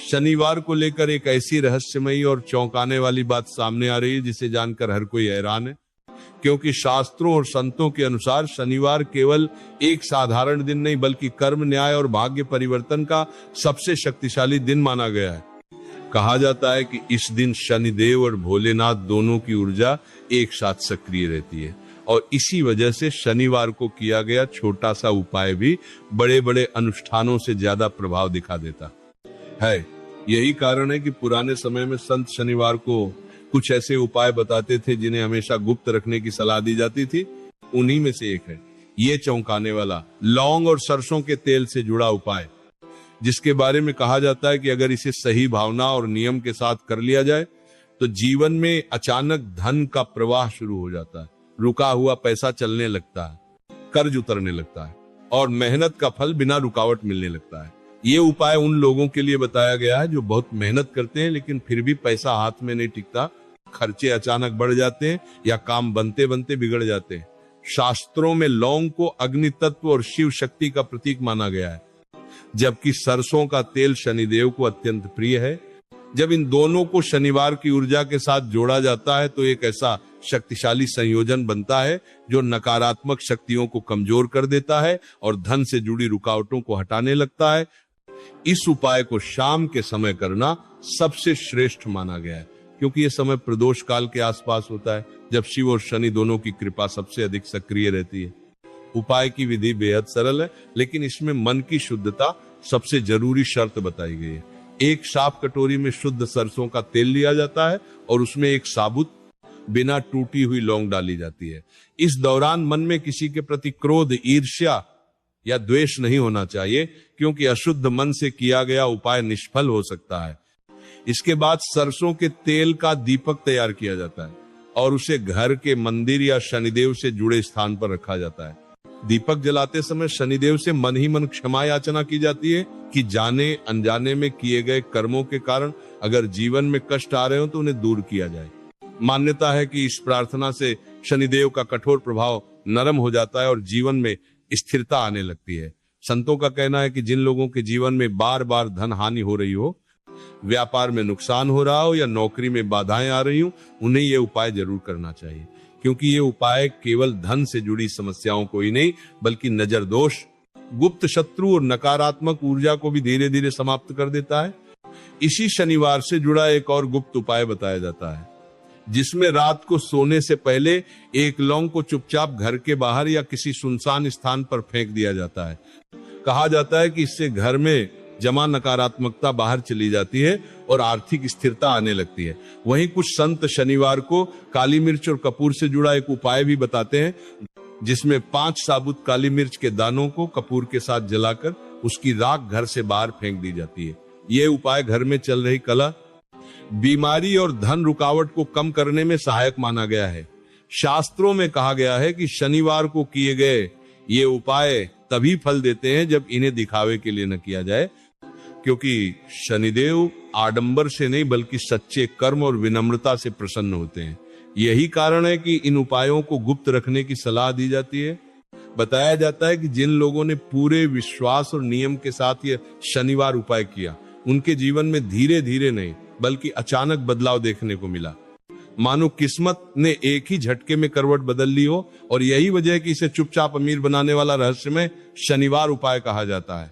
शनिवार को लेकर एक ऐसी रहस्यमयी और चौंकाने वाली बात सामने आ रही है जिसे जानकर हर कोई हैरान है, क्योंकि शास्त्रों और संतों के अनुसार शनिवार केवल एक साधारण दिन नहीं बल्कि कर्म, न्याय और भाग्य परिवर्तन का सबसे शक्तिशाली दिन माना गया है। कहा जाता है कि इस दिन शनिदेव और भोलेनाथ दोनों की ऊर्जा एक साथ सक्रिय रहती है और इसी वजह से शनिवार को किया गया छोटा सा उपाय भी बड़े बड़े अनुष्ठानों से ज्यादा प्रभाव दिखा देता है। यही कारण है कि पुराने समय में संत शनिवार को कुछ ऐसे उपाय बताते थे जिन्हें हमेशा गुप्त रखने की सलाह दी जाती थी। उन्हीं में से एक है ये चौंकाने वाला लौंग और सरसों के तेल से जुड़ा उपाय, जिसके बारे में कहा जाता है कि अगर इसे सही भावना और नियम के साथ कर लिया जाए तो जीवन में अचानक धन का प्रवाह शुरू हो जाता है, रुका हुआ पैसा चलने लगता है, कर्ज उतरने लगता है और मेहनत का फल बिना रुकावट मिलने लगता है। ये उपाय उन लोगों के लिए बताया गया है जो बहुत मेहनत करते हैं लेकिन फिर भी पैसा हाथ में नहीं टिकता, खर्चे अचानक बढ़ जाते हैं या काम बनते बनते बिगड़ जाते हैं। शास्त्रों में लौंग को अग्नि तत्व और शिव शक्ति का प्रतीक माना गया है, जबकि सरसों का तेल शनिदेव को अत्यंत प्रिय है। जब इन दोनों को शनिवार की ऊर्जा के साथ जोड़ा जाता है तो एक ऐसा शक्तिशाली संयोजन बनता है जो नकारात्मक शक्तियों को कमजोर कर देता है और धन से जुड़ी रुकावटों को हटाने लगता है। इस उपाय को शाम के समय करना सबसे श्रेष्ठ माना गया है, क्योंकि यह समय प्रदोष काल के आसपास होता है जब शिव और शनि दोनों की कृपा सबसे अधिक सक्रिय रहती है। उपाय की विधि बेहद सरल है, लेकिन इसमें मन की शुद्धता सबसे जरूरी शर्त बताई गई है। एक साफ कटोरी में शुद्ध सरसों का तेल लिया जाता है और उसमें एक साबुत बिना टूटी हुई लौंग डाली जाती है। इस दौरान मन में किसी के प्रति क्रोध, ईर्ष्या या द्वेष नहीं होना चाहिए, क्योंकि अशुद्ध मन से किया गया उपाय निष्फल हो सकता है। इसके बाद सरसों के तेल का दीपक तैयार किया जाता है और उसे घर के मंदिर या शनिदेव से जुड़े स्थान पर रखा जाता है। दीपक जलाते समय शनिदेव से मन ही मन क्षमा याचना की जाती है कि जाने अनजाने में किए गए कर्मों के कारण अगर जीवन में कष्ट आ रहे हो तो उन्हें दूर किया जाए। मान्यता है कि इस प्रार्थना से शनिदेव का कठोर प्रभाव नरम हो जाता है और जीवन में स्थिरता आने लगती है। संतों का कहना है कि जिन लोगों के जीवन में बार बार धन हानि हो रही हो, व्यापार में नुकसान हो रहा हो या नौकरी में बाधाएं आ रही हो, उन्हें यह उपाय जरूर करना चाहिए, क्योंकि ये उपाय केवल धन से जुड़ी समस्याओं को ही नहीं बल्कि नजर दोष, गुप्त शत्रु और नकारात्मक ऊर्जा को भी धीरे धीरे समाप्त कर देता है। इसी शनिवार से जुड़ा एक और गुप्त उपाय बताया जाता है, जिसमें रात को सोने से पहले एक लौंग को चुपचाप घर के बाहर या किसी सुनसान स्थान पर फेंक दिया जाता है। कहा जाता है कि इससे घर में जमा नकारात्मकता बाहर चली जाती है और आर्थिक स्थिरता आने लगती है। वहीं कुछ संत शनिवार को काली मिर्च और कपूर से जुड़ा एक उपाय भी बताते हैं, जिसमें 5 साबुत काली मिर्च के दानों को कपूर के साथ जलाकर उसकी राख घर से बाहर फेंक दी जाती है। यह उपाय घर में चल रही कलह, बीमारी और धन रुकावट को कम करने में सहायक माना गया है। शास्त्रों में कहा गया है कि शनिवार को किए गए ये उपाय तभी फल देते हैं जब इन्हें दिखावे के लिए न किया जाए, क्योंकि शनिदेव आडंबर से नहीं बल्कि सच्चे कर्म और विनम्रता से प्रसन्न होते हैं। यही कारण है कि इन उपायों को गुप्त रखने की सलाह दी जाती है। बताया जाता है कि जिन लोगों ने पूरे विश्वास और नियम के साथ ये शनिवार उपाय किया, उनके जीवन में धीरे धीरे नहीं बल्कि अचानक बदलाव देखने को मिला, मानो किस्मत ने एक ही झटके में करवट बदल ली हो। और यही वजह है कि इसे चुपचाप अमीर बनाने वाला रहस्यमय शनिवार उपाय कहा जाता है।